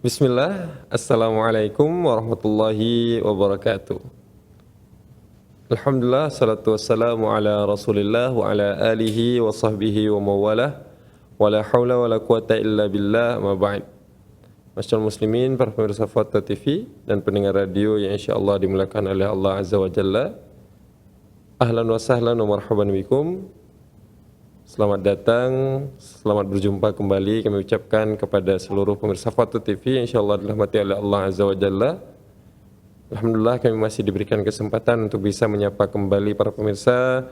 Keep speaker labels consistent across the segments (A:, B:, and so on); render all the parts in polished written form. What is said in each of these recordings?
A: Bismillah, Assalamualaikum warahmatullahi wabarakatuh. Alhamdulillah, salatu wassalamu ala rasulillah wa ala alihi wa sahbihi wa mawalah. Wa la hawla wa la quwata illa billah, ma ba'd. Masyaallah muslimin, para pemirsa Fata TV dan pendengar radio yang insyaAllah dimuliakan oleh Allah Azza wa Jalla. Ahlan wa sahlan wa marhaban bikum. Selamat datang, selamat berjumpa kembali kami ucapkan kepada seluruh pemirsa Fatu TV yang insyaAllah dirahmati oleh Allah Azza wa Jalla. Alhamdulillah kami masih diberikan kesempatan untuk bisa menyapa kembali para pemirsa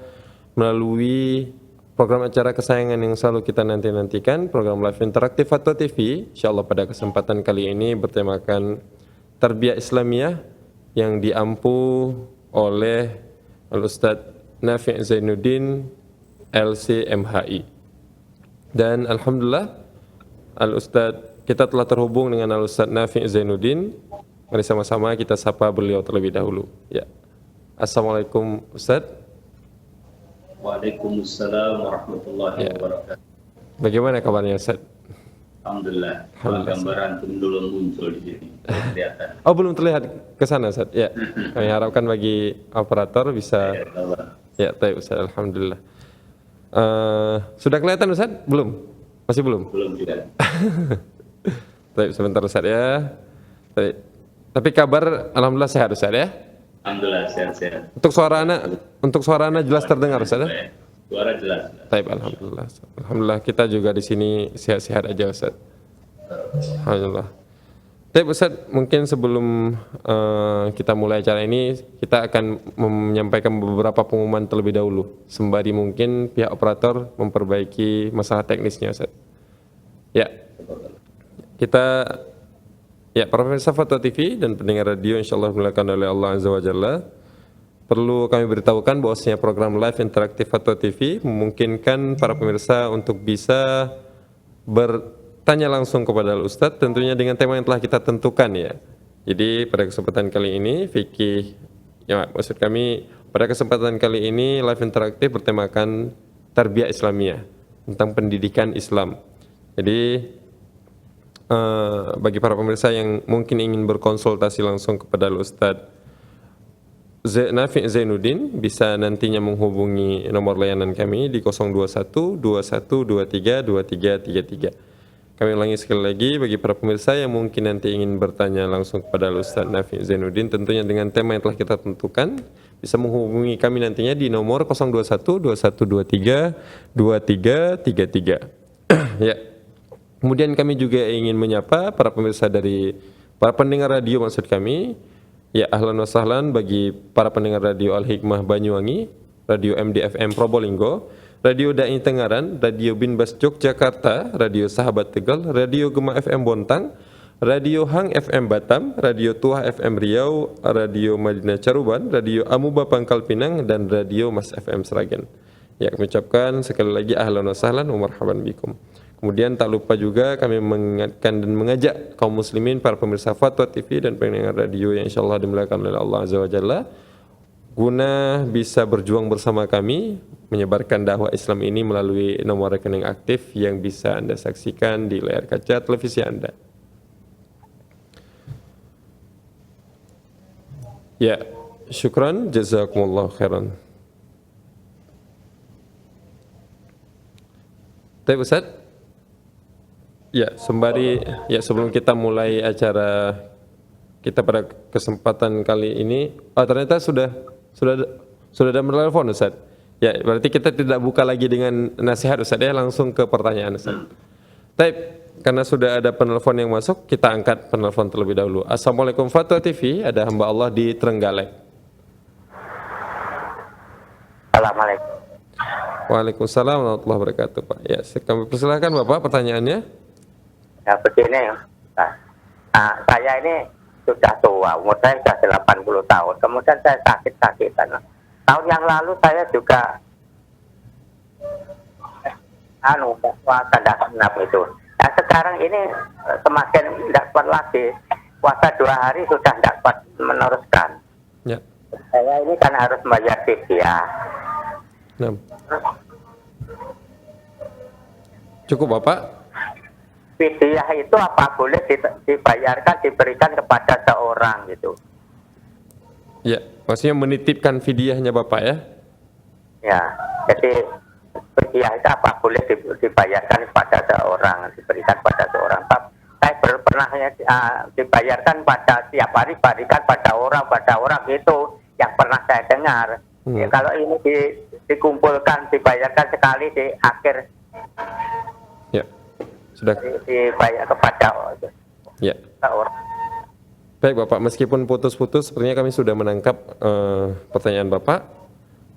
A: melalui program acara kesayangan yang selalu kita nantikan, program live interaktif Fatu TV. InsyaAllah pada kesempatan kali ini bertemakan Tarbiyah Islamiyah yang diampu oleh Al-Ustadz Nafi' Zainuddin LCMHI. Dan Alhamdulillah Al-Ustadz, kita telah terhubung dengan Al-Ustadz Nafi' Zainuddin. Mari sama-sama kita sapa beliau terlebih dahulu. Ya. Assalamualaikum Ustadz.
B: Waalaikumsalam warahmatullahi wabarakatuh.
A: Bagaimana kabarnya Ustadz?
B: Alhamdulillah. Gambaran belum muncul di sini. Kelihatan.
A: Oh, belum terlihat ke sana Ustadz. Ya. Kami harapkan bagi operator bisa. Ya, baik Ustadz. Alhamdulillah. Sudah kelihatan Ustadz? Belum? Masih belum?
B: Belum juga.
A: Baik, sebentar Ustadz ya. Baik. Tapi kabar alhamdulillah sehat Ustaz ya?
B: Alhamdulillah sehat-sehat.
A: Untuk suara anak jelas terdengar Ustaz ya?
B: Suara jelas.
A: Baik, alhamdulillah. Alhamdulillah kita juga di sini sehat-sehat aja Ustaz. Alhamdulillah. Baik Ustaz, mungkin sebelum kita mulai acara ini kita akan menyampaikan beberapa pengumuman terlebih dahulu sembari mungkin pihak operator memperbaiki masalah teknisnya Ustaz. Ya. Para pemirsa Fatwa TV dan pendengar radio insyaallah dimuliakan oleh Allah Azza wa Jalla. Perlu kami beritahukan bahwasanya program live interaktif Fatwa TV memungkinkan para pemirsa untuk bisa bertanya langsung kepada Al-Ustadz tentunya dengan tema yang telah kita tentukan ya. Jadi pada kesempatan kali ini fikih, ya maksud kami pada kesempatan kali ini live interaktif bertemakan Tarbiyah Islamiyah, tentang pendidikan Islam. Jadi bagi para pemirsa yang mungkin ingin berkonsultasi langsung kepada Ustadz Nafi' Zainuddin bisa nantinya menghubungi nomor layanan kami di 021 21 23 23 33. Kami ulangi sekali lagi bagi para pemirsa yang mungkin nanti ingin bertanya langsung kepada Ustadz Nafi' Zainuddin tentunya dengan tema yang telah kita tentukan bisa menghubungi kami nantinya di nomor 021 21 23 23 33. Ya. Kemudian kami juga ingin menyapa para pemirsa dari para pendengar radio maksud kami. Ya, ahlan wa sahlan bagi para pendengar radio Al-Hikmah Banyuwangi, radio MDFM Probolinggo, radio Dai Tengaran, radio Binbas Yogyakarta, radio Sahabat Tegal, radio Gema FM Bontang, radio Hang FM Batam, radio Tuah FM Riau, radio Madinah Caruban, radio Amuba Pangkal Pinang, dan radio Mas FM Sragen. Ya, kami ucapkan sekali lagi ahlan wa sahlan wa marhaban bikum. Kemudian tak lupa juga kami mengingatkan dan mengajak kaum muslimin, para pemirsa Fatwa TV dan pendengar radio yang insyaallah dimuliakan oleh Allah Azza wa Jalla guna bisa berjuang bersama kami menyebarkan dakwah Islam ini melalui nomor rekening aktif yang bisa Anda saksikan di layar kaca televisi Anda. Ya, syukran jazakumullah khairan. Baik Ustaz. Ya, sebelum kita mulai acara kita pada kesempatan kali ini, ternyata sudah ada telepon Ustaz. Ya, berarti kita tidak buka lagi dengan nasihat Ustaz ya, langsung ke pertanyaan Ustaz. Baik, karena sudah ada penelpon yang masuk, kita angkat penelpon terlebih dahulu. Assalamualaikum Fatwa TV, ada hamba Allah di Trenggalek.
C: Assalamualaikum.
A: Waalaikumsalam warahmatullahi wabarakatuh Pak. Ya, kami persilahkan Bapak pertanyaannya.
C: Ya begini, saya ini sudah tua, umur saya sudah 80 tahun, kemudian saya sakit-sakitan. Tahun yang lalu saya juga puasa tidak genap itu. Nah, sekarang ini semakin tidak kuat lagi, puasa 2 hari sudah tidak kuat meneruskan.
A: Ya.
C: Saya ini kan harus bayar fidyah.
A: Cukup Bapak?
C: fidyah itu apa boleh dibayarkan, diberikan kepada seorang gitu?
A: Ya, maksudnya menitipkan fidyahnya Bapak ya?
C: Ya, jadi fidyah itu apa boleh dibayarkan kepada seorang, diberikan pada seorang? Saya pernah dibayarkan pada tiap hari, berikan pada orang itu yang pernah saya dengar. Ya, kalau ini dikumpulkan, dibayarkan sekali di akhir.
A: Ya, sudah.
C: Dibayar kepada orang.
A: Baik Bapak, meskipun putus-putus, sepertinya kami sudah menangkap pertanyaan Bapak.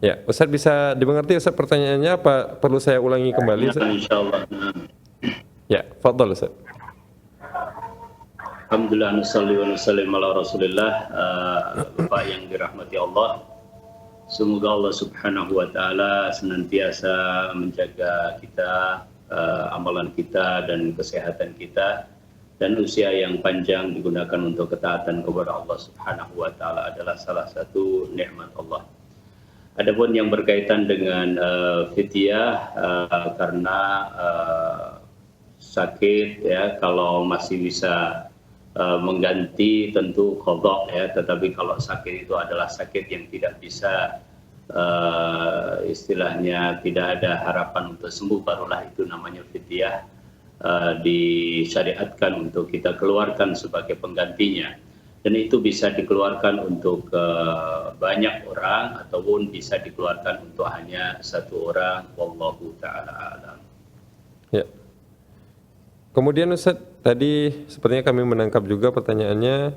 A: Ya, Ustaz bisa dimengerti Ustaz pertanyaannya apa perlu saya ulangi kembali Ustaz?
B: Insyaallah.
A: Ya, fadhal Ustaz.
B: Alhamdulillah, nusalli wa nusallim ala Rasulillah. Bapak yang dirahmati Allah, semoga Allah Subhanahu wa taala senantiasa menjaga kita, amalan kita dan kesehatan kita, dan usia yang panjang digunakan untuk ketaatan kepada Allah Subhanahu wa taala adalah salah satu nikmat Allah. Adapun yang berkaitan dengan fidyah karena sakit ya, kalau masih bisa mengganti tentu qadha ya, tetapi kalau sakit itu adalah sakit yang tidak bisa istilahnya tidak ada harapan untuk sembuh, barulah itu namanya fidyah disyariatkan untuk kita keluarkan sebagai penggantinya, dan itu bisa dikeluarkan untuk banyak orang ataupun bisa dikeluarkan untuk hanya satu orang, wallahu taala alam.
A: Ya. Kemudian Ustaz, tadi sepertinya kami menangkap juga pertanyaannya,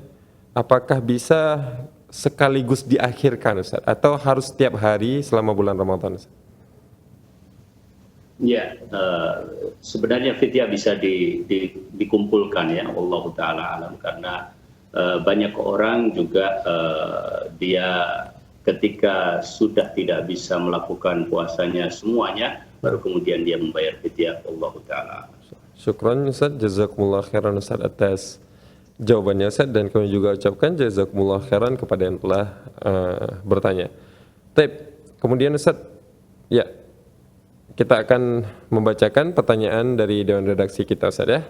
A: apakah bisa sekaligus diakhirkan Ustaz atau harus setiap hari selama bulan Ramadan Ustaz?
B: Ya, sebenarnya fidyah bisa dikumpulkan ya, wallahu taala alam, karena banyak orang juga dia ketika sudah tidak bisa melakukan puasanya semuanya, baru kemudian dia membayar fidyah, wallahu taala.
A: Syukran Ustaz, jazakumullah khairan Ustaz atas jawabannya Ustaz, dan kami juga ucapkan jazakumullah khairan kepada yang telah bertanya. Baik, kemudian Ustaz, ya kita akan membacakan pertanyaan dari Dewan Redaksi kita Ustaz ya.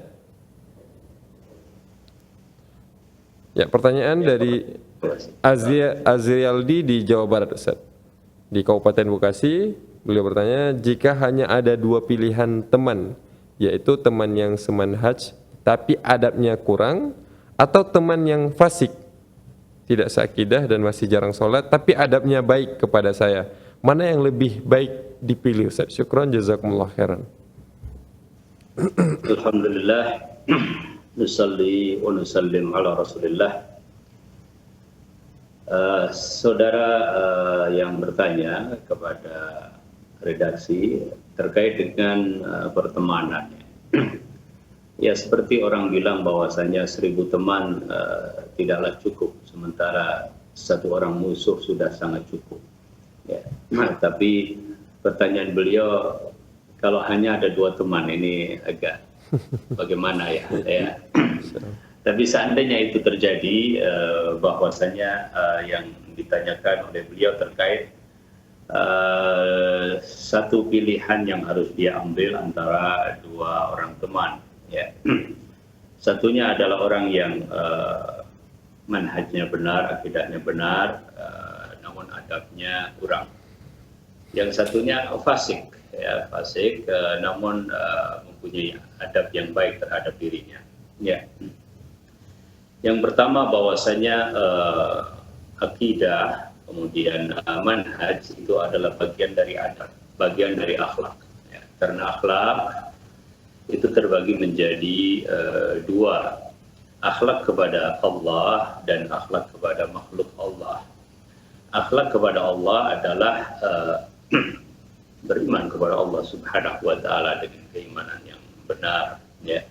A: Ya, pertanyaan dari Azrialdi di Jawa Barat Ustaz, di Kabupaten Bekasi. Beliau bertanya, jika hanya ada dua pilihan teman, yaitu teman yang semanhaj tapi adabnya kurang, atau teman yang fasik, tidak seakidah dan masih jarang sholat tapi adabnya baik kepada saya, mana yang lebih baik dipilih Ustaz? Syukran, jazakumullah khairan.
B: Alhamdulillah, nusalli wa nusallim ala Rasulillah. Saudara yang bertanya kepada redaksi terkait dengan pertemanan, ya seperti orang bilang bahwasanya 1000 teman tidaklah cukup, sementara satu orang musuh sudah sangat cukup ya. Tapi pertanyaan beliau, kalau hanya ada 2 teman ini agak bagaimana ya, ya. Tapi seandainya itu terjadi, bahwasanya yang ditanyakan oleh beliau terkait satu pilihan yang harus dia ambil antara 2 orang teman ya. Satunya adalah orang yang manhajnya benar, akidahnya benar, namun adabnya kurang. Yang satunya fasik ya, fasik namun mempunyai adab yang baik terhadap dirinya ya. Yang pertama bahwasanya akidah, kemudian manhaj itu adalah bagian dari adab, bagian dari akhlak ya. Karena akhlak itu terbagi menjadi 2, akhlak kepada Allah dan akhlak kepada makhluk Allah. Akhlak kepada Allah adalah beriman kepada Allah Subhanahu wa taala dengan keimanan yang benar ya,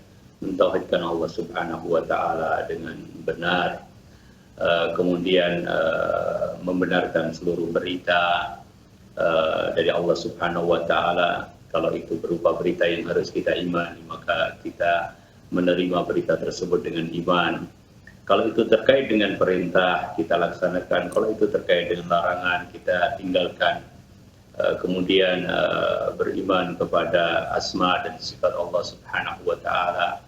B: mentauhidkan Allah Subhanahu wa taala dengan benar. Kemudian membenarkan seluruh berita dari Allah Subhanahu wa taala. Kalau itu berupa berita yang harus kita imani, maka kita menerima berita tersebut dengan iman. Kalau itu terkait dengan perintah, kita laksanakan. Kalau itu terkait dengan larangan, kita tinggalkan. Kemudian beriman kepada asma dan sifat Allah Subhanahu wa taala,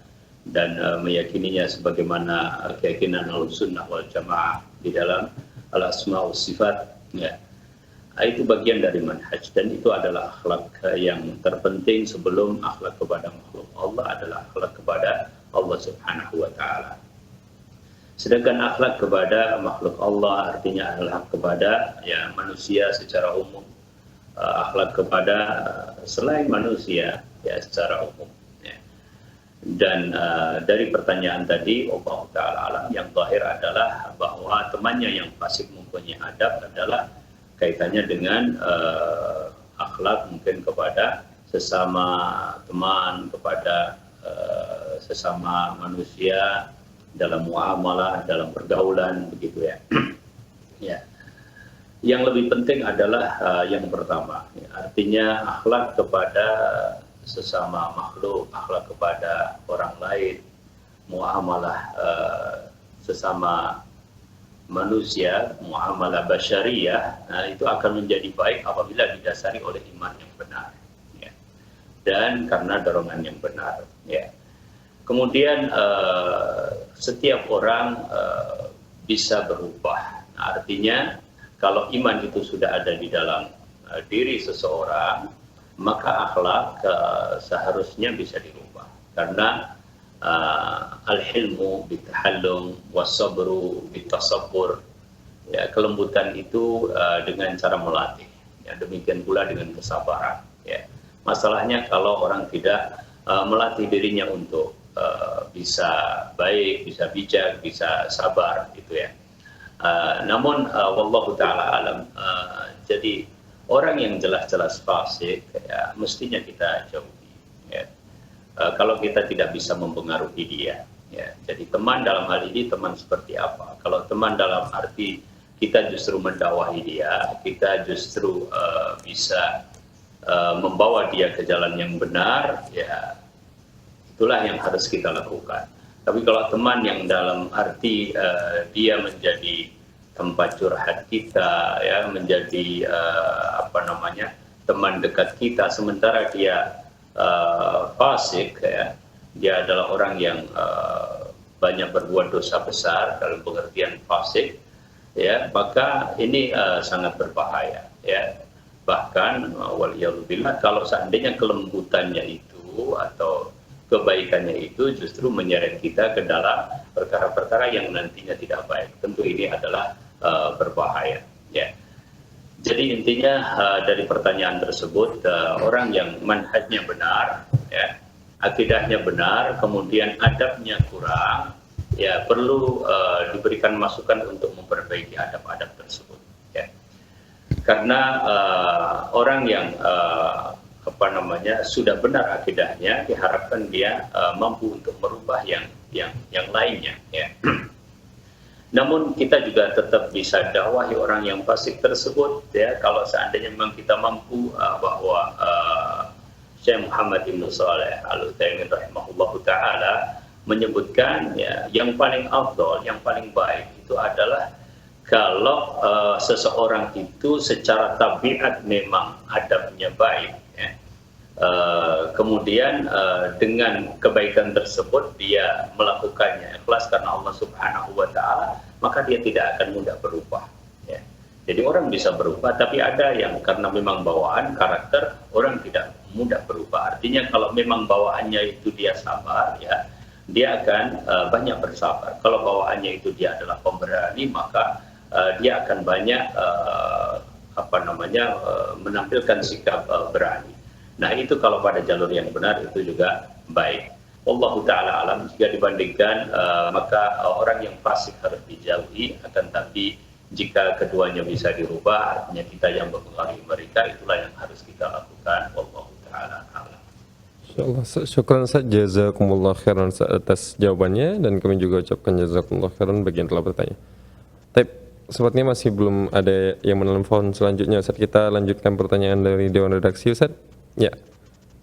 B: dan meyakininya sebagaimana keyakinan Ahlussunnah wal Jamaah di dalam al-asma wa sifat, ya. Itu bagian dari manhaj, dan itu adalah akhlak yang terpenting sebelum akhlak kepada makhluk Allah adalah akhlak kepada Allah Subhanahu wa taala. Sedangkan akhlak kepada makhluk Allah artinya adalah kepada ya manusia secara umum, akhlak kepada selain manusia ya secara umum. Dan dari pertanyaan tadi, Allah Ta'ala alam, yang zahir adalah bahwa temannya yang fasik mempunyai adab adalah kaitannya dengan akhlak mungkin kepada sesama teman, kepada sesama manusia dalam muamalah, dalam pergaulan, begitu ya. Ya. Yang lebih penting adalah yang pertama, ya, artinya akhlak kepada sesama makhluk, akhlak kepada orang lain, muamalah sesama manusia, muamalah basyariyah, itu akan menjadi baik apabila didasari oleh iman yang benar, ya. Dan karena dorongan yang benar, ya. Kemudian setiap orang bisa berubah. Nah, artinya kalau iman itu sudah ada di dalam diri seseorang, maka akhlak seharusnya bisa dirubah, karena al-hilmu bitahallum was-sabru bitasabbur, ya, kelembutan itu dengan cara melatih, ya, demikian pula dengan kesabaran, ya. Masalahnya kalau orang tidak melatih dirinya untuk bisa baik, bisa bijak, bisa sabar, gitu ya. Namun wallahu taala alam, jadi orang yang jelas-jelas fasik, ya, mestinya kita jauhi, ya. Kalau kita tidak bisa mempengaruhi dia, ya. Jadi teman dalam hal ini teman seperti apa? Kalau teman dalam arti kita justru mendakwahi dia, kita justru bisa membawa dia ke jalan yang benar, ya, itulah yang harus kita lakukan. Tapi kalau teman yang dalam arti dia menjadi tempat curhat kita, ya, menjadi teman dekat kita, sementara dia fasik, ya, dia adalah orang yang banyak berbuat dosa besar dalam pengertian fasik, ya, maka ini sangat berbahaya, ya. Bahkan waliyadzubillah, kalau seandainya kelembutannya itu atau kebaikannya itu justru menyeret kita ke dalam perkara-perkara yang nantinya tidak baik, tentu ini adalah berbahaya, ya. Jadi intinya dari pertanyaan tersebut, orang yang manhajnya benar, ya, akidahnya benar, kemudian adabnya kurang, ya, perlu diberikan masukan untuk memperbaiki adab-adab tersebut, ya. Karena orang yang sudah benar akidahnya, diharapkan dia mampu untuk merubah yang lainnya, ya. Namun kita juga tetap bisa dakwahi orang yang fasik tersebut, ya, kalau seandainya memang kita mampu, bahwa Syekh Muhammad Ibn Shalih Al-Utsaimin rahimahullahu taala menyebutkan, ya, yang paling afdol, yang paling baik itu adalah kalau seseorang itu secara tabiat memang adabnya baik, ya. Kemudian dengan kebaikan tersebut dia melakukannya ikhlas karena Allah Subhanahu wa taala, maka dia tidak akan mudah berubah, ya. Jadi orang bisa berubah, tapi ada yang karena memang bawaan karakter orang tidak mudah berubah. Artinya kalau memang bawaannya itu dia sabar, ya, dia akan banyak bersabar. Kalau bawaannya itu dia adalah pemberani, maka dia akan banyak menampilkan sikap berani. Nah, itu kalau pada jalur yang benar itu juga baik. Wallahu ta'ala alam, jika dibandingkan maka orang yang fasik harus dijauhi, akan tapi jika keduanya bisa dirubah, artinya kita yang mempengaruhi mereka, itulah yang harus kita lakukan. Wallahu ta'ala alam.
A: Insyaallah, syukran Ustaz, jazakumullah khairan atas jawabannya, dan kami juga ucapkan jazakumullah khairan bagi yang telah bertanya. Tapi sepertinya masih belum ada yang menelpon selanjutnya, Ustaz. Kita lanjutkan pertanyaan dari Dewan Redaksi, Ustaz. Ya,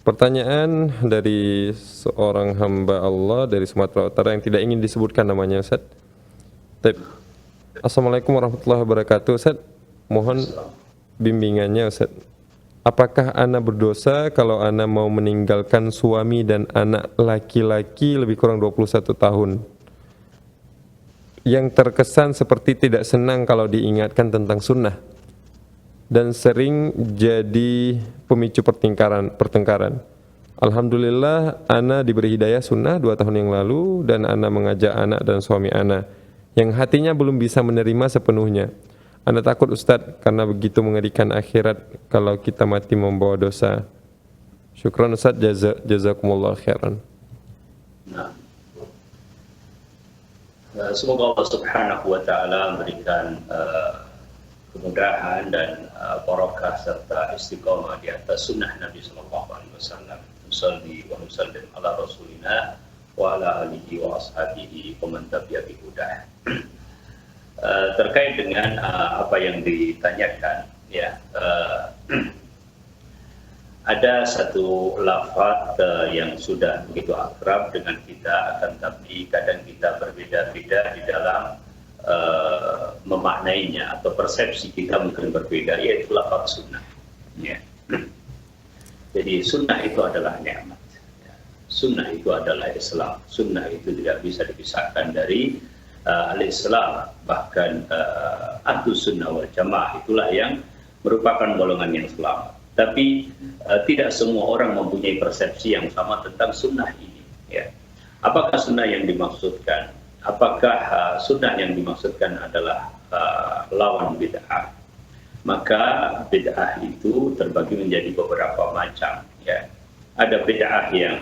A: pertanyaan dari seorang hamba Allah dari Sumatera Utara yang tidak ingin disebutkan namanya, Ustaz. Assalamualaikum warahmatullahi wabarakatuh, Ustaz. Mohon bimbingannya, Ustaz. apakah ana berdosa kalau ana mau meninggalkan suami dan anak laki-laki lebih kurang 21 tahun yang terkesan seperti tidak senang kalau diingatkan tentang sunnah dan sering jadi pemicu pertengkaran. Alhamdulillah ana diberi hidayah sunnah 2 tahun yang lalu dan ana mengajak anak dan suami ana yang hatinya belum bisa menerima sepenuhnya. Ana takut Ustadz karena begitu mengerikan akhirat kalau kita mati membawa dosa. Syukran Ustadz, jazakumullah khairan.
B: Nah, semoga Allah Subhanahu wa taala memberikan kemudahan dan barokah serta istiqomah di atas sunnah Nabi sallallahu alaihi wasallam. Shalli wa sallim ala rasulina wa ala alihi wa ashabihi wa man tabi'a bi hudah. Terkait dengan apa yang ditanyakan, ya, ada satu lafaz yang sudah begitu akrab dengan kita, akan tapi kadang kita berbeda-beda di dalam memaknainya atau persepsi kita mungkin berbeda, yaitu lafaz sunnah. Ya. Jadi sunnah itu adalah nikmat. Sunnah itu adalah Islam. Sunnah itu tidak bisa dipisahkan dari al-Islam. Bahkan Ahlus Sunnah wal Jamaah itulah yang merupakan golongan yang selamat. Tapi tidak semua orang mempunyai persepsi yang sama tentang sunnah ini. Ya. Apakah sunnah yang dimaksudkan? Apakah sunnah yang dimaksudkan adalah lawan bid'ah? Maka bid'ah itu terbagi menjadi beberapa macam. Ya. Ada bid'ah yang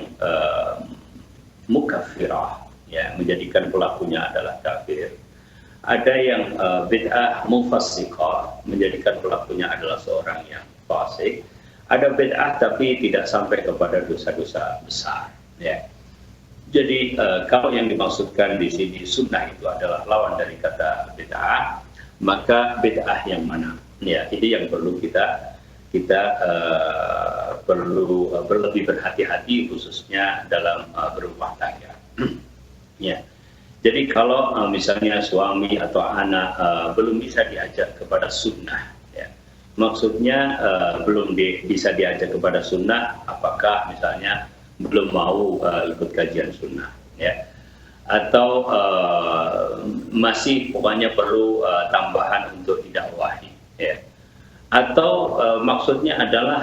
B: mukaffirah, ya, menjadikan pelakunya adalah kafir. Ada yang bid'ah mufassiqah, menjadikan pelakunya adalah seorang yang fasik. Ada bid'ah tapi tidak sampai kepada dosa-dosa besar. Ya. Jadi kalau yang dimaksudkan di sini sunnah itu adalah lawan dari kata bid'ah, maka bid'ah yang mana? Ya, ini yang perlu kita perlu berlebih berhati-hati khususnya dalam berumah tangga. Ya. Jadi kalau misalnya suami atau anak belum bisa diajak kepada sunnah, ya, maksudnya belum bisa diajak kepada sunnah, apakah misalnya belum mau ikut kajian sunnah, ya, atau masih pokoknya perlu tambahan untuk didakwahi, ya, atau maksudnya adalah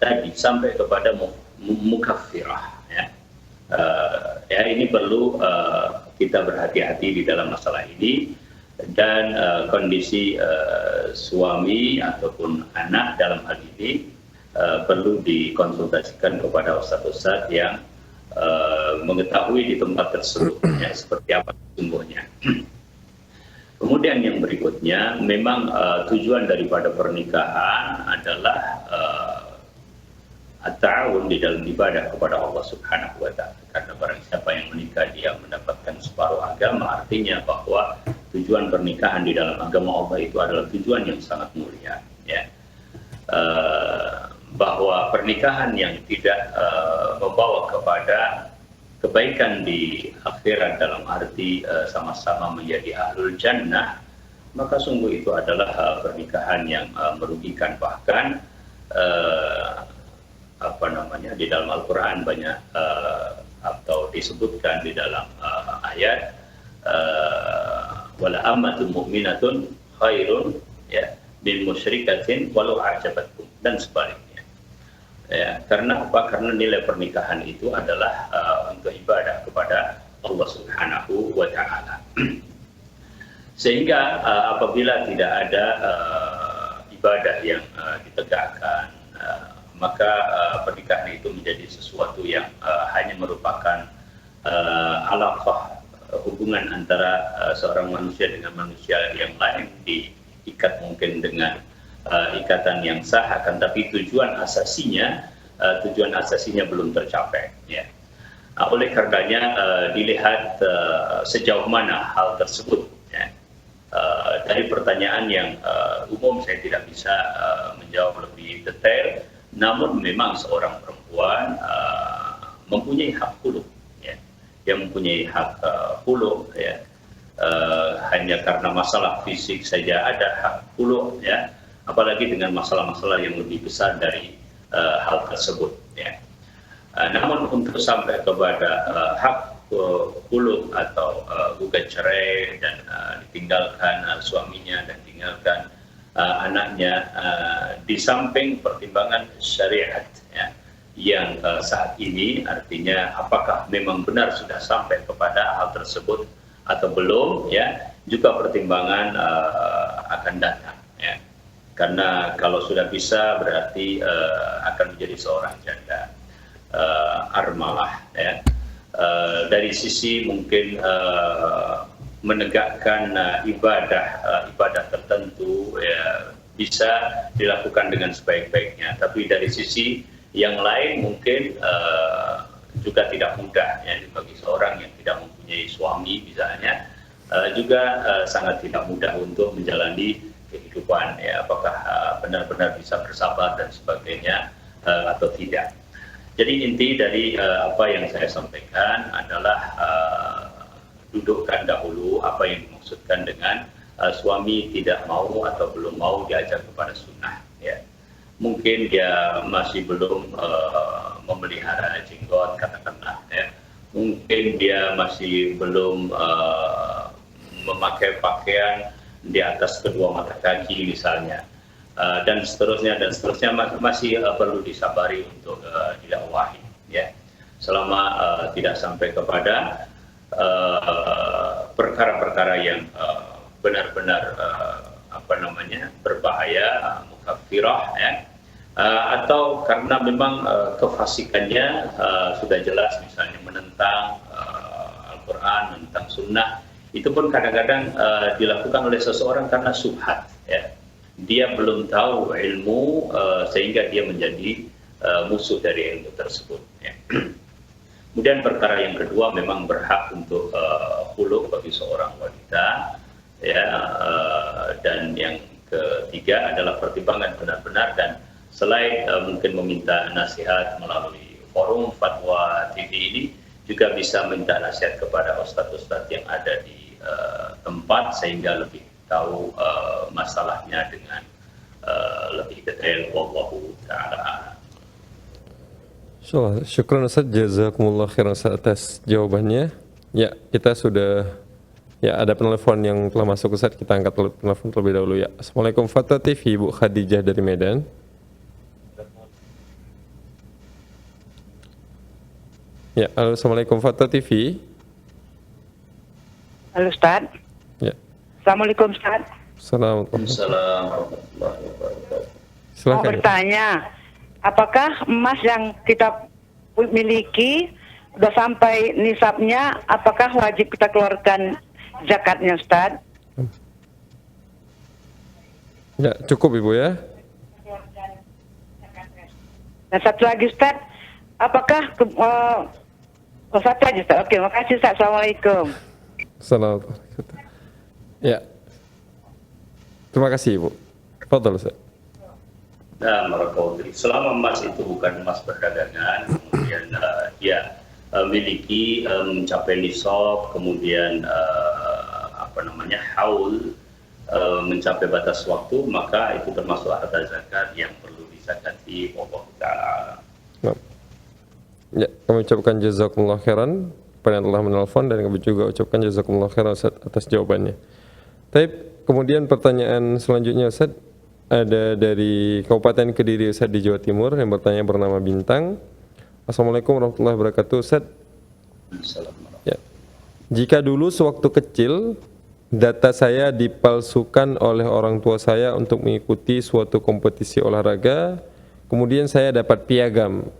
B: tadi sampai kepada mukaffirah, ya. Ya, ini perlu kita berhati-hati di dalam masalah ini, dan kondisi suami ataupun anak dalam hal ini perlu dikonsultasikan kepada ustadz-ustadz yang mengetahui di tempat tersebut, ya, seperti apa sesungguhnya. Kemudian yang berikutnya, memang tujuan daripada pernikahan adalah at-ta'awun di dalam ibadah kepada Allah Subhanahu wa ta'ala. Karena barang siapa yang menikah dia mendapatkan separuh agama, artinya bahwa tujuan pernikahan di dalam agama Allah itu adalah tujuan yang sangat mulia, ya. Bahwa pernikahan yang tidak membawa kepada kebaikan di akhirat dalam arti sama-sama menjadi ahlul jannah, maka sungguh itu adalah pernikahan yang merugikan. Bahkan di dalam Al-Quran banyak atau disebutkan di dalam ayat wala ammatun mu'minatun khairun, ya, min musyrikatin walau a'jabatkum, dan sebaliknya. Ya, karena apa? Karena nilai pernikahan itu adalah untuk ibadah kepada Allah Subhanahu wa ta'ala. Sehingga apabila tidak ada ibadah yang ditegakkan, maka pernikahan itu menjadi sesuatu yang hanya merupakan alaqah, hubungan antara seorang manusia dengan manusia yang lain, diikat mungkin dengan ikatan yang sah, akan tapi tujuan asasinya belum tercapai, ya. Oleh karenanya dilihat sejauh mana hal tersebut, ya. Dari pertanyaan yang umum saya tidak bisa menjawab lebih detail, namun memang seorang perempuan mempunyai hak khulu, ya. Yang mempunyai hak khulu, ya. Hanya karena masalah fisik saja ada hak khulu, ya. apalagi dengan masalah-masalah yang lebih besar dari hal tersebut. Ya. Namun untuk sampai kepada hak khulud atau gugat cerai dan ditinggalkan suaminya dan tinggalkan anaknya, di samping pertimbangan syariat, ya, yang saat ini artinya apakah memang benar sudah sampai kepada hal tersebut atau belum, ya, juga pertimbangan akan datang, ya, karena kalau sudah bisa berarti akan menjadi seorang janda armalah, ya. Dari sisi mungkin menegakkan ibadah tertentu, ya, bisa dilakukan dengan sebaik-baiknya, tapi dari sisi yang lain mungkin juga tidak mudah, ya, bagi seorang yang tidak mempunyai suami misalnya, juga sangat tidak mudah untuk menjalani kehidupan, ya, apakah benar-benar bisa bersabar dan sebagainya atau tidak. Jadi inti dari apa yang saya sampaikan adalah dudukkan dahulu apa yang dimaksudkan dengan suami tidak mau atau belum mau diajak kepada sunnah, ya. Mungkin dia masih belum memelihara jenggot katakanlah, ya. Mungkin dia masih belum memakai pakaian di atas kedua mata kaki misalnya, dan seterusnya masih perlu disabari untuk didakwahi, ya, selama tidak sampai kepada perkara-perkara yang benar-benar berbahaya, mukaffirah, ya, atau karena memang kefasikannya sudah jelas, misalnya menentang Al-Quran, menentang Sunnah, itu pun kadang-kadang dilakukan oleh seseorang karena subhat, ya. Dia belum tahu ilmu sehingga dia menjadi musuh dari ilmu tersebut, ya. Kemudian perkara yang kedua memang berhak untuk khulu bagi seorang wanita, ya, dan yang ketiga adalah pertimbangan benar-benar, dan selain mungkin meminta nasihat melalui forum fatwa TV ini, juga bisa minta nasihat kepada ustadz-ustadz yang ada di tempat sehingga lebih tahu masalahnya dengan lebih detail. Wallahu ta'ala.
A: Syukran Ustaz, jazakumullah khairan atas jawabannya. Ya, kita sudah, ya, ada penelpon yang telah masuk Ustaz, kita angkat penelpon terlebih dahulu, ya. Assalamualaikum Fatwa TV, Ibu Khadijah dari Medan. Ya, halo, Assalamualaikum Fatwa TV.
D: Halo Ustaz.
A: Ya.
D: Assalamualaikum Ustaz.
B: Assalamualaikum.
A: Silakan.
D: Mau bertanya, apakah emas yang kita miliki sudah sampai nisabnya, apakah wajib kita keluarkan zakatnya Ustaz?
A: Ya, cukup Ibu, ya.
D: Dan satu lagi Ustaz, apakah satu aja Ustaz. Oke, makasih Ustaz. Assalamualaikum.
A: Assalamualaikum. Ya. Terima kasih Ibu. Fadhal Ustaz.
B: Nah, barakallahu. Selama emas itu bukan emas perdagangan, kemudian dia miliki mencapai nisab, kemudian haul, mencapai batas waktu, maka itu termasuk harta zakat yang perlu dizakati. Wallahu ta'ala.
A: Ya, kami ucapkan jazakumullah khairan kepada yang telah menelpon, dan kami juga ucapkan jazakumullah khairan Ustaz atas jawabannya. Taib, kemudian pertanyaan selanjutnya Ustaz ada dari Kabupaten Kediri Ustaz di Jawa Timur, yang bertanya bernama Bintang. Assalamualaikum warahmatullahi wabarakatuh Ustaz. Ya. Jika dulu sewaktu kecil data saya dipalsukan oleh orang tua saya untuk mengikuti suatu kompetisi olahraga, kemudian saya dapat piagam.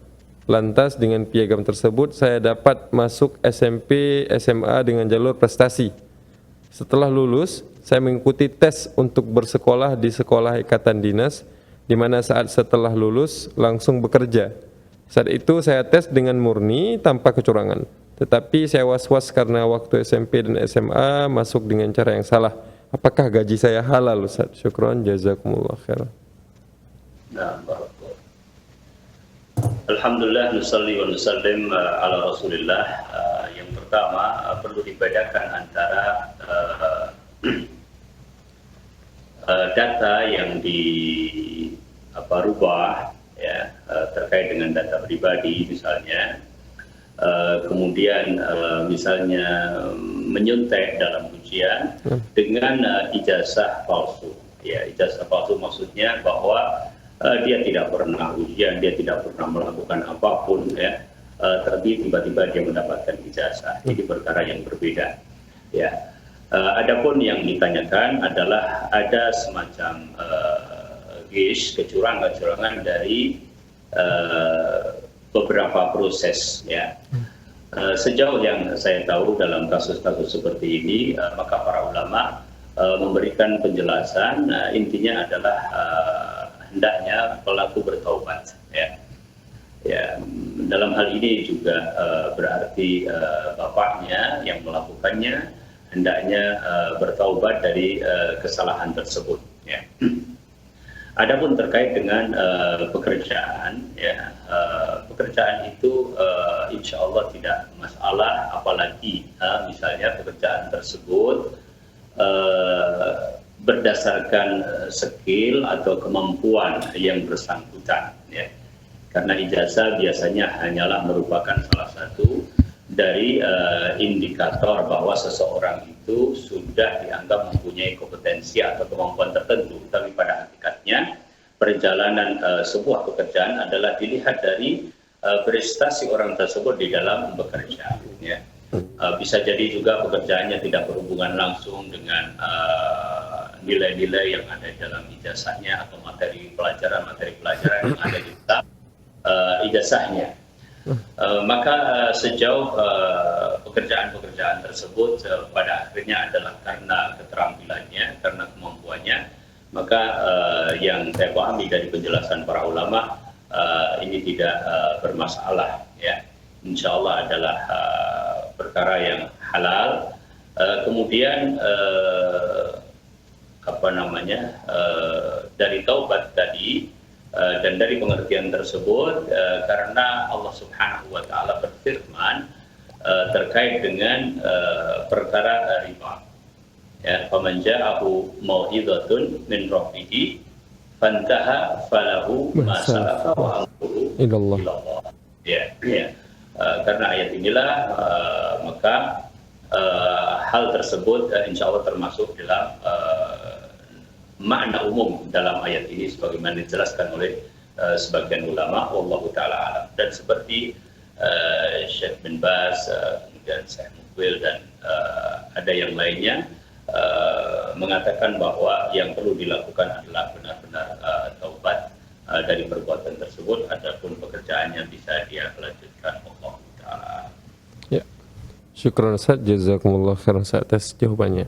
A: Lantas dengan piagam tersebut saya dapat masuk SMP, SMA dengan jalur prestasi. Setelah lulus, saya mengikuti tes untuk bersekolah di sekolah ikatan dinas, di mana saat setelah lulus langsung bekerja. Saat itu saya tes dengan murni tanpa kecurangan. Tetapi saya was-was karena waktu SMP dan SMA masuk dengan cara yang salah. Apakah gaji saya halal Ustaz? Syukran, jazakumullah khairan.
B: Nah, alhamdulillah, nusalli wa nusallim ala Rasulillah. Yang pertama perlu dibedakan antara data yang rubah ya, terkait dengan data pribadi misalnya, kemudian misalnya menyuntek dalam ujian dengan ijazah palsu. Ya, ijazah palsu maksudnya bahwa dia tidak pernah ujian, dia tidak pernah melakukan apapun ya, tapi tiba-tiba dia mendapatkan ijazah. Jadi perkara yang berbeda. Ya, adapun yang ditanyakan adalah ada semacam kecurangan dari beberapa proses ya. Sejauh yang saya tahu dalam kasus-kasus seperti ini, maka para ulama memberikan penjelasan, intinya adalah hendaknya pelaku bertaubat ya. Ya, dalam hal ini juga berarti bapaknya yang melakukannya hendaknya bertaubat dari kesalahan tersebut ya. Adapun terkait dengan pekerjaan, ya, pekerjaan itu insya Allah tidak masalah, apalagi misalnya pekerjaan tersebut berdasarkan skill atau kemampuan yang bersangkutan, ya. Karena ijazah biasanya hanyalah merupakan salah satu dari indikator bahwa seseorang itu sudah dianggap mempunyai kompetensi atau kemampuan tertentu, tapi pada hakikatnya perjalanan sebuah pekerjaan adalah dilihat dari prestasi orang tersebut di dalam bekerja. Ya. Bisa jadi juga pekerjaannya tidak berhubungan langsung dengan nilai-nilai yang ada dalam ijazahnya atau materi pelajaran yang ada di dalam ijazahnya. Maka sejauh pekerjaan-pekerjaan tersebut pada akhirnya adalah karena keterampilannya, karena kemampuannya, maka yang saya pahami dari penjelasan para ulama ini tidak bermasalah ya. Insya Allah adalah perkara yang halal. Kemudian dari taubat tadi dan dari pengertian tersebut, karena Allah Subhanahu wa taala berfirman terkait dengan perkara riba. Ya, faman ja'ahu mau'izatun min rabbih fantaha falahu ma salafa wa amruhu ilallah. Ya, ya. Karena ayat inilah maka hal tersebut insya Allah termasuk dalam makna umum dalam ayat ini sebagaimana dijelaskan oleh sebagian ulama, wallahu taala alam. Dan seperti Syekh bin Baz, kemudian Syekh Mukbil dan ada yang lainnya mengatakan bahwa yang perlu dilakukan adalah benar-benar taubat dari perbuatan tersebut, adapun pekerjaannya bisa dia lanjutkan, wallahu taala.
A: Ya. Syukran Ustaz, jazakumullah khairan atas jawabannya.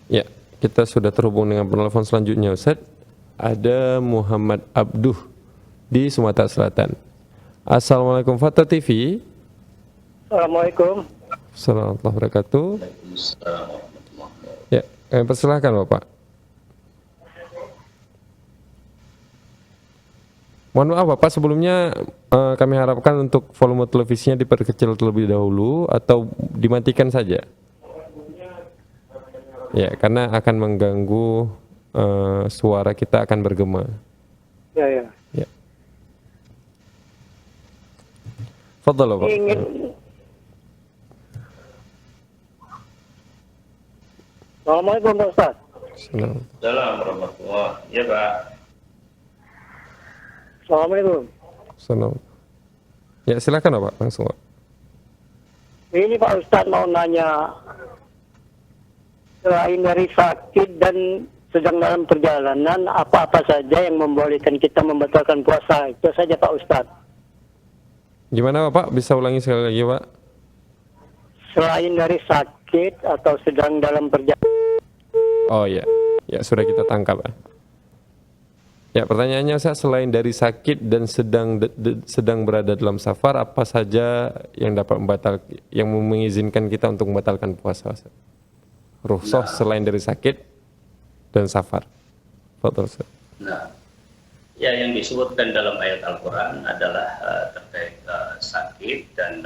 A: Ya, kita sudah terhubung dengan penelpon selanjutnya Ustaz. Ada Muhammad Abduh di Sumatera Selatan. Assalamualaikum Fata TV.
E: Assalamualaikum.
A: Assalamualaikum warahmatullahi wabarakatuh. Ya, persilahkan Bapak. Mohon maaf Bapak, sebelumnya kami harapkan untuk volume televisinya diperkecil terlebih dahulu atau dimatikan saja. Ya, karena akan mengganggu suara kita akan bergema.
E: Ya, ya.
A: Ya. Fadhal Bapak.
E: Assalamualaikum Pak Ustaz.
B: Assalamualaikum warahmatullahi. Ya Pak.
E: Assalamualaikum.
A: Assalamualaikum. Ya, silakan Pak, langsung Pak.
E: Ini Pak Ustaz mau nanya, selain dari sakit dan sedang dalam perjalanan, apa-apa saja yang membolehkan kita membatalkan puasa? Itu saja Pak Ustaz.
A: Gimana Bapak? Bisa ulangi sekali lagi Pak?
E: Selain dari sakit atau sedang dalam perjalanan.
A: Oh ya, ya sudah kita tangkap. Ya, pertanyaannya saya, selain dari sakit dan sedang berada dalam safar, apa saja yang dapat yang mengizinkan kita untuk membatalkan puasa? Rukhsah selain dari sakit dan safar. Betul.
B: Nah, ya yang disebutkan dalam ayat Al-Quran adalah terkait sakit dan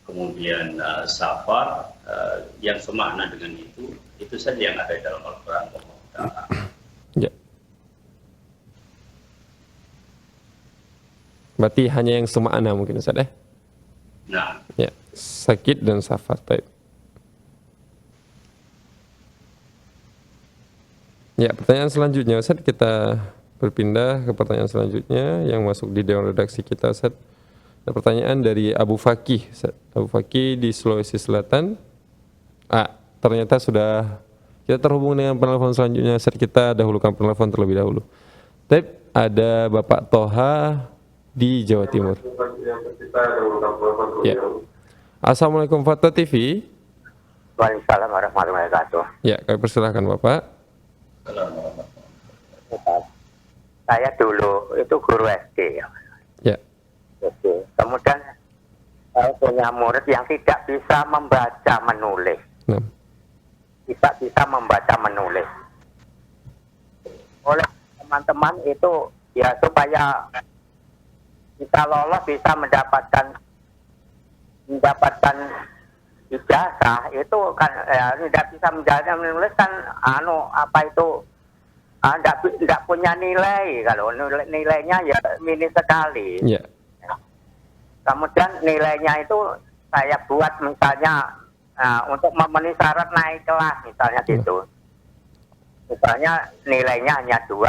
B: kemudian safar yang semakna dengan itu saja yang ada dalam Al-Quran.
A: Berarti hanya yang semakna mungkin Ustaz ya?
B: Nah,
A: Ya, sakit dan safar. Baik. Ya, pertanyaan selanjutnya Ustaz, kita berpindah ke pertanyaan selanjutnya yang masuk di dewan redaksi kita Ustaz. Ada pertanyaan dari Abu Fakih Ustaz. Abu Fakih di Sulawesi Selatan. Ternyata sudah kita terhubung dengan penelpon selanjutnya Ustaz. Kita dahulukan penelpon terlebih dahulu. Ada Bapak Toha di Jawa Timur. Ya. Assalamualaikum Fatwa TV.
C: Waalaikumsalam warahmatullahi wabarakatuh.
A: Ya, kami persilahkan Bapak.
C: Saya dulu itu guru SD ya.
A: Ya.
C: Oke. Kemudian saya punya murid yang tidak bisa membaca menulis.
A: Nah.
C: Tidak bisa membaca menulis. Oleh teman-teman itu ya supaya kita lolos bisa mendapatkan ijazah itu kan tidak bisa menjadi menulis kan tidak punya nilai, kalau nilainya ya minim sekali.
A: Ya.
C: Kemudian nilainya itu saya buat misalnya untuk memenuhi syarat naik kelas misalnya gitu. Misalnya nilainya hanya 2,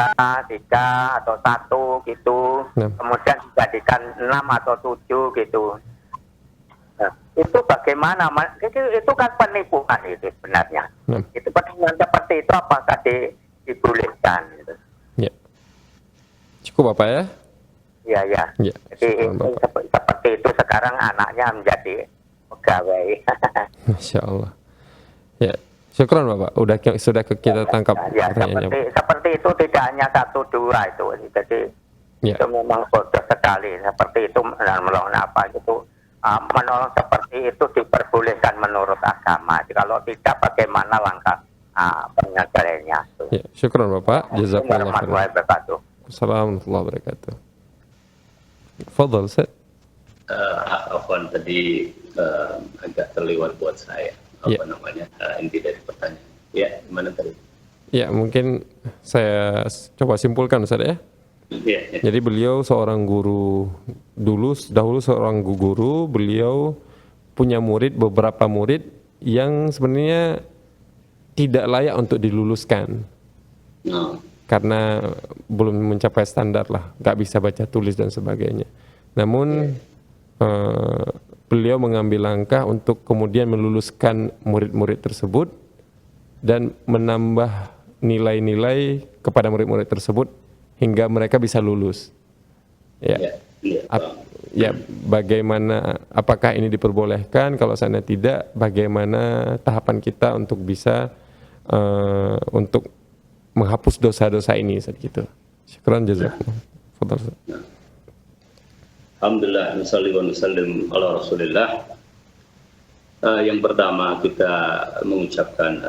C: 3 atau 1 gitu. Kemudian dijadikan 6 atau 7 gitu. Nah, itu bagaimana? Itu kan penipuan itu sebenarnya. Itu pertanyaan seperti itu apakah dibolehkan? Gitu.
A: Ya. Cukup Bapak ya?
C: Iya, ya.
A: Ya.
C: Jadi seperti itu sekarang anaknya menjadi pegawai.
A: Masya Allah. Ya. Syukran Bapak. Sudah kita tangkap
C: ya,
A: pertanyaannya.
C: seperti itu tidak hanya 1, 2 itu. Jadi
A: ya.
C: itu memang bodoh sekali. Seperti itu dan melawan apa itu. Menolong seperti itu diperbolehkan menurut agama. Kalau tidak, bagaimana langkah penyelesaiannya?
A: Ya, syukran Bapak. Jazakallah khairan. Assalamualaikum warahmatullahi wabarakatuh. Fadhal Ustaz.
B: Afwan tadi agak terlewat buat saya. Inti dari pertanyaan. Ya, gimana tadi?
A: Ya, mungkin saya coba simpulkan Ustaz ya.
B: Ya.
A: Jadi beliau seorang guru dahulu seorang guru, beliau punya beberapa murid yang sebenarnya tidak layak untuk diluluskan. Karena belum mencapai standar lah, nggak bisa baca tulis dan sebagainya. Namun beliau mengambil langkah untuk kemudian meluluskan murid-murid tersebut dan menambah nilai-nilai kepada murid-murid tersebut hingga mereka bisa lulus. Ya, bagaimana? Apakah ini diperbolehkan? Kalau sana tidak, bagaimana tahapan kita untuk bisa untuk menghapus dosa-dosa ini saat gitu. Syukran jazakallah. Fadhal.
B: Alhamdulillah, nusalli wa nusallim ala Rasulillah. Yang pertama kita mengucapkan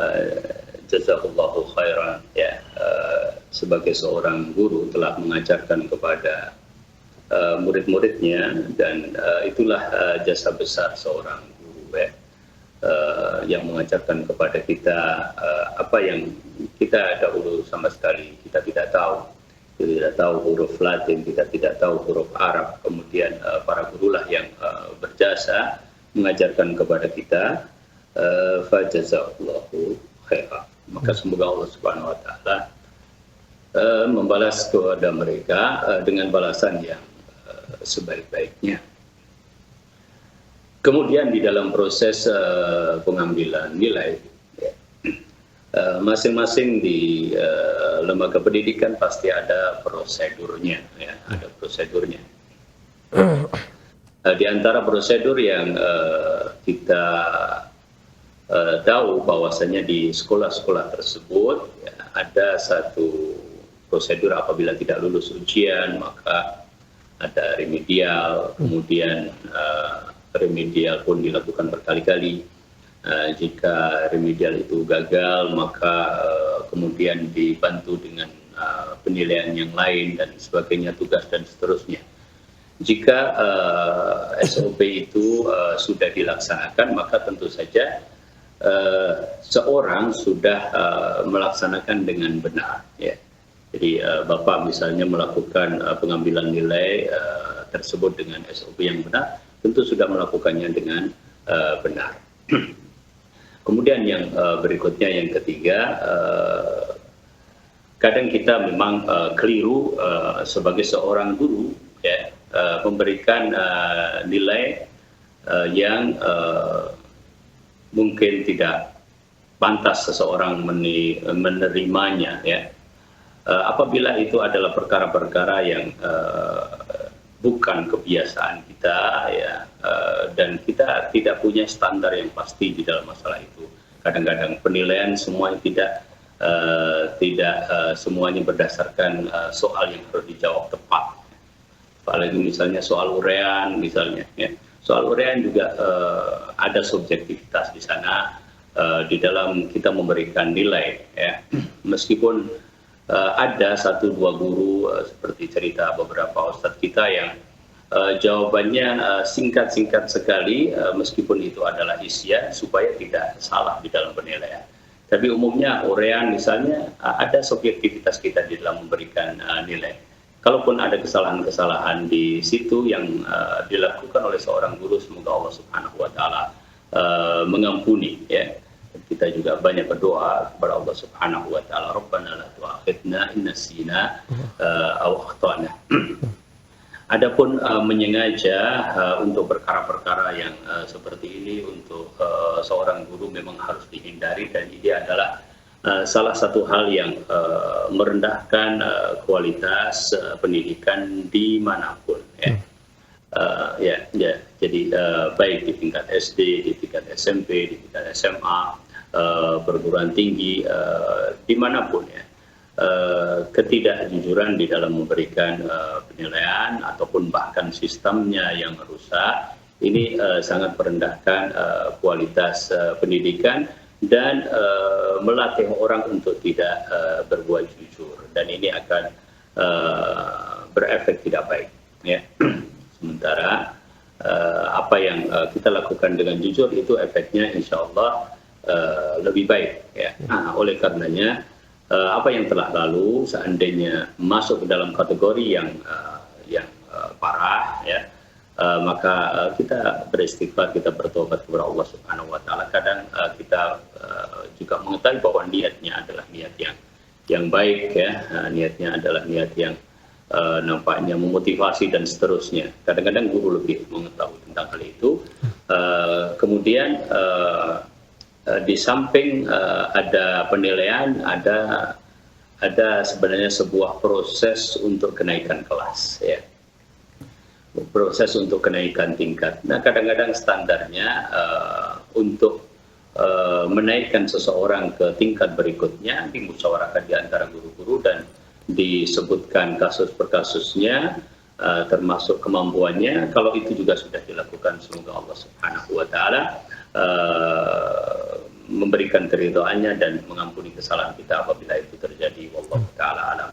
B: jazakallahu khairan ya, sebagai seorang guru telah mengajarkan kepada murid-muridnya dan itulah jasa besar seorang guru ya, yang mengajarkan kepada kita apa yang kita dahulu sama sekali kita tidak tahu. Kita tidak tahu huruf Latin, kita tidak tahu huruf Arab. Kemudian para gurulah yang berjasa mengajarkan kepada kita. Fajazakallahu khairan. Maka semoga Allah Subhanahu wa taala membalas kepada mereka dengan balasan yang sebaik-baiknya. Kemudian di dalam proses pengambilan nilai, masing-masing di lembaga pendidikan pasti ada prosedurnya, ya, ada prosedurnya. Di antara prosedur yang kita tahu bahwasanya di sekolah-sekolah tersebut ya, ada satu prosedur apabila tidak lulus ujian maka ada remedial, kemudian remedial pun dilakukan berkali-kali. Jika remedial itu gagal maka kemudian dibantu dengan penilaian yang lain dan sebagainya, tugas dan seterusnya. Jika SOP itu sudah dilaksanakan maka tentu saja seorang sudah melaksanakan dengan benar ya. Jadi Bapak misalnya melakukan pengambilan nilai tersebut dengan SOP yang benar, tentu sudah melakukannya dengan benar. Kemudian yang berikutnya, yang ketiga, kadang kita memang keliru sebagai seorang guru, ya, memberikan nilai yang mungkin tidak pantas seseorang menerimanya, ya. Apabila itu adalah perkara-perkara yang bukan kebiasaan kita, ya, dan kita tidak punya standar yang pasti di dalam masalah itu. Kadang-kadang penilaian semuanya tidak semuanya berdasarkan soal yang harus dijawab tepat. Apalagi misalnya soal uraian, misalnya, ya. Soal uraian juga ada subjektivitas di sana di dalam kita memberikan nilai, ya. Meskipun ada 1-2 guru seperti cerita beberapa ustadz kita yang jawabannya singkat-singkat sekali, meskipun itu adalah isya supaya tidak salah di dalam penilaian. Tapi umumnya uraian misalnya ada subjektivitas kita di dalam memberikan nilai. Kalaupun ada kesalahan-kesalahan di situ yang dilakukan oleh seorang guru, semoga Allah Subhanahu wa taala mengampuni, ya. Kita juga banyak berdoa kepada Allah Subhanahu wa taala, Rabbana la tu'akhidna in nasina aw akhtana. Adapun menyengaja untuk perkara-perkara yang seperti ini untuk seorang guru memang harus dihindari, dan ini adalah salah satu hal yang merendahkan kualitas pendidikan dimanapun, ya. Jadi baik di tingkat SD, di tingkat SMP, di tingkat SMA, perguruan tinggi, dimanapun, ya. Ketidakjujuran di dalam memberikan penilaian ataupun bahkan sistemnya yang rusak ini sangat merendahkan kualitas pendidikan dan melatih orang untuk tidak berbuat jujur, dan ini akan berefek tidak baik, ya. Sementara apa yang kita lakukan dengan jujur itu efeknya insya Allah lebih baik, ya. Oleh karenanya apa yang telah lalu seandainya masuk ke dalam kategori yang parah, ya, maka kita beristighfar, kita bertobat kepada Allah Subhanahu wa taala. Kadang kita juga mengetahui bahwa niatnya adalah niat yang baik, ya. Niatnya adalah niat yang nampaknya memotivasi dan seterusnya. Kadang-kadang guru lebih mengetahui tentang hal itu. Kemudian di samping ada penilaian, ada sebenarnya sebuah proses untuk kenaikan kelas, ya. Proses untuk kenaikan tingkat. Nah, kadang-kadang standarnya untuk menaikkan seseorang ke tingkat berikutnya dimusyawarahkan di antara guru-guru dan disebutkan kasus per kasusnya, termasuk kemampuannya. Kalau itu juga sudah dilakukan, semoga Allah Subhanahu wa taala memberikan keridhaannya dan mengampuni kesalahan kita apabila itu terjadi. Wallahu taala alam.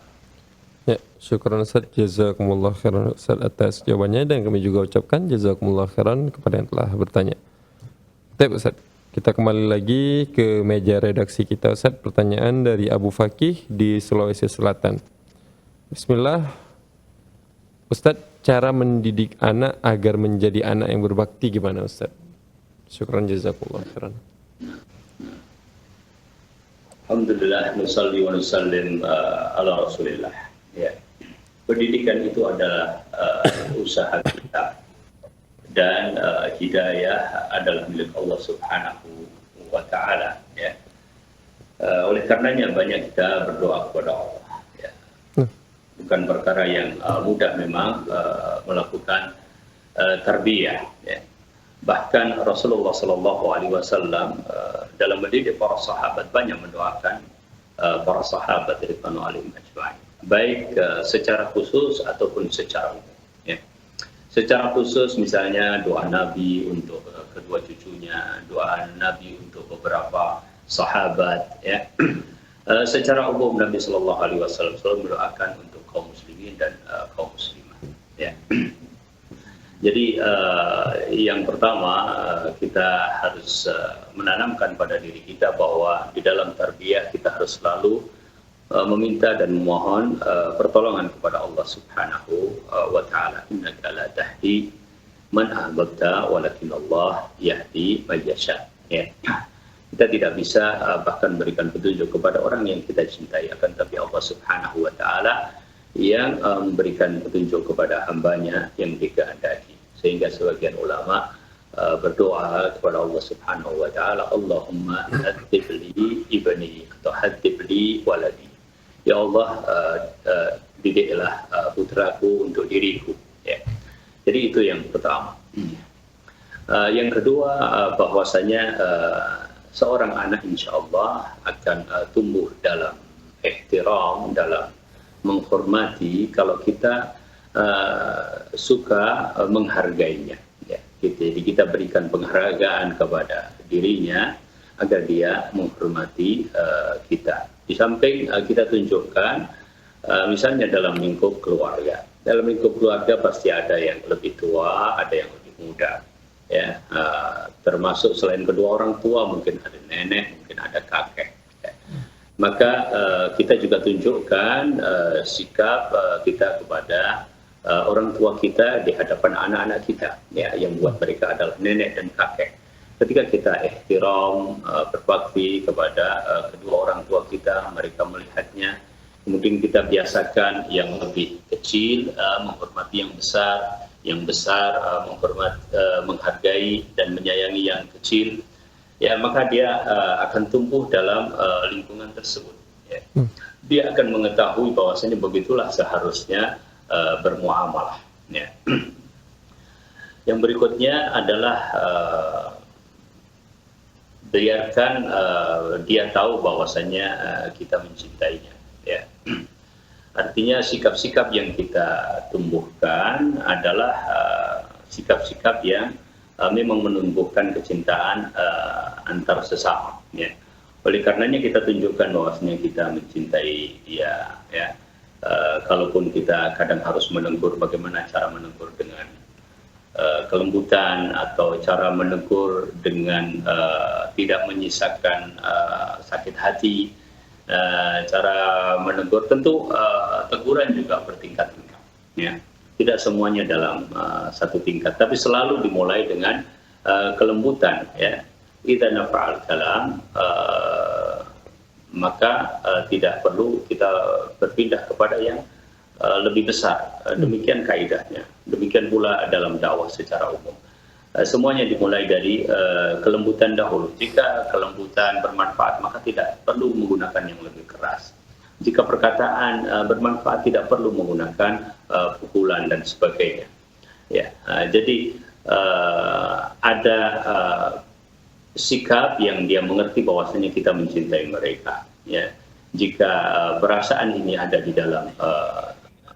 A: Ya, syukran Ustaz, jazakumullah khairan Ustaz atas jawabannya, dan kami juga ucapkan jazakumullah khairan kepada yang telah bertanya. Baik Ustaz, kita kembali lagi ke meja redaksi kita Ustaz. Pertanyaan dari Abu Fakih di Sulawesi Selatan. Bismillah. Ustaz, cara mendidik anak agar menjadi anak yang berbakti gimana Ustaz? Syukran jazakumullah khairan.
B: Alhamdulillah, nusalli wa nusallim ala Rasulillah. Ya. Pendidikan itu adalah usaha kita, dan hidayah adalah milik Allah Subhanahu wa taala, ya. Oleh karenanya banyak kita berdoa kepada Allah, ya. Bukan perkara yang mudah memang melakukan tarbiyah, ya. Bahkan Rasulullah SAW dalam mendidik para sahabat banyak mendoakan para sahabat ridwanu alaihim ajma'in, baik secara khusus ataupun secara umum, ya. Secara khusus misalnya doa Nabi untuk kedua cucunya, doa Nabi untuk beberapa sahabat, ya. Secara umum Nabi SAW selalu mendoakan untuk kaum muslimin dan kaum muslimah, ya. Jadi yang pertama kita harus menanamkan pada diri kita bahwa di dalam tarbiyah kita harus selalu meminta dan memohon pertolongan kepada Allah Subhanahu wa taala. Innaka la tahdi man ahbabta walakin Allah yahdi may yasha. Ya. Kita tidak bisa bahkan berikan petunjuk kepada orang yang kita cintai, akan tapi Allah Subhanahu wa taala yang memberikan petunjuk kepada hambanya yang dikehendaki. Sehingga sebagian ulama berdoa kepada Allah Subhanahu wa taala, Allahumma haddib li ibni atau haddib li waladi. Ya Allah, didiklah putraku untuk diriku. Ya. Jadi itu yang pertama. Yang kedua, bahwasanya seorang anak insya Allah akan tumbuh dalam ihtiram, dalam menghormati kalau kita suka menghargainya. Ya. Jadi kita berikan penghargaan kepada dirinya agar dia menghormati kita. Di samping kita tunjukkan misalnya dalam lingkup keluarga. Dalam lingkup keluarga pasti ada yang lebih tua, ada yang lebih muda. Ya, termasuk selain kedua orang tua mungkin ada nenek, mungkin ada kakek. Ya. Maka kita juga tunjukkan sikap kita kepada orang tua kita di hadapan anak-anak kita, ya, yang buat mereka adalah nenek dan kakek. Ketika kita ihtiram, berbakti kepada kedua orang tua kita, mereka melihatnya, kemudian kita biasakan yang lebih kecil menghormati yang besar menghargai dan menyayangi yang kecil, ya, maka dia akan tumbuh dalam lingkungan tersebut. Ya. Dia akan mengetahui bahwasanya begitulah seharusnya bermuamalah. Ya. Yang berikutnya adalah biarkan dia tahu bahwasanya kita mencintainya. Ya. Artinya sikap-sikap yang kita tumbuhkan adalah sikap-sikap yang memang menumbuhkan kecintaan antar sesama. Ya. Oleh karenanya kita tunjukkan bahwasanya kita mencintai dia. Ya. Kalaupun kita kadang harus menegur, bagaimana cara menegur dengan kelembutan atau cara menegur dengan tidak menyisakan sakit hati. Cara menegur tentu teguran juga bertingkat-tingkat, ya. Tidak semuanya dalam satu tingkat, tapi selalu dimulai dengan kelembutan, ya. Idza nafa'al kalam, maka tidak perlu kita berpindah kepada yang lebih besar. Demikian kaidahnya. Demikian pula dalam dakwah secara umum. Semuanya dimulai dari kelembutan dahulu. Jika kelembutan bermanfaat, maka tidak perlu menggunakan yang lebih keras. Jika perkataan bermanfaat, tidak perlu menggunakan pukulan dan sebagainya. Ya, jadi ada sikap yang dia mengerti bahwasanya kita mencintai mereka. Ya, jika perasaan ini ada di dalam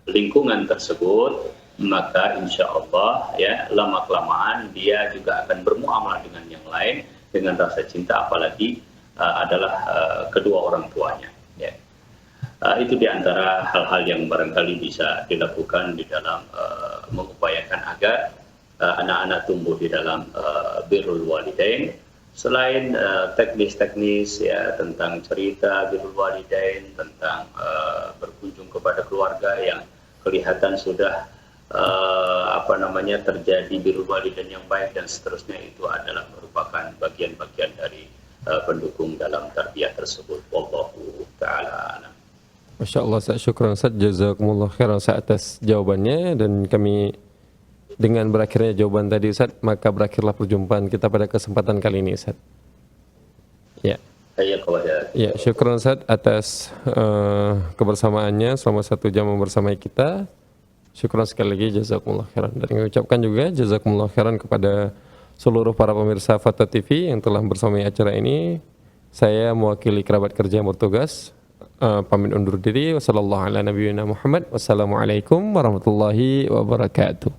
B: lingkungan tersebut, maka insya Allah, ya, lama-kelamaan dia juga akan bermuamalah dengan yang lain dengan rasa cinta, apalagi adalah kedua orang tuanya. Ya. Itu diantara hal-hal yang barangkali bisa dilakukan di dalam mengupayakan agar anak-anak tumbuh di dalam birrul walidain. Selain teknis-teknis, ya, tentang cerita birrul walidain, tentang berkunjung kepada keluarga yang kelihatan sudah terjadi birrul walidain yang baik dan seterusnya, itu adalah merupakan bagian-bagian dari pendukung dalam tarbiyah tersebut. Wallahu ta'ala a'lam.
A: Masya Allah, syukran Ustaz, jazakumullah khairan atas jawabannya. Dan kami dengan berakhirnya jawaban tadi Ustaz, maka berakhirlah perjumpaan kita pada kesempatan kali ini Ustaz. Ya. Ya, syukran Ustaz atas kebersamaannya selama 1 jam membersamai kita. Syukran sekali lagi, jazakumullah khairan. Dan kami ucapkan juga jazakumullah khairan kepada seluruh para pemirsa Fathah TV yang telah bersamai acara ini. Saya mewakili kerabat kerja yang bertugas pamit undur diri. Wassalamualaikum warahmatullahi wabarakatuh.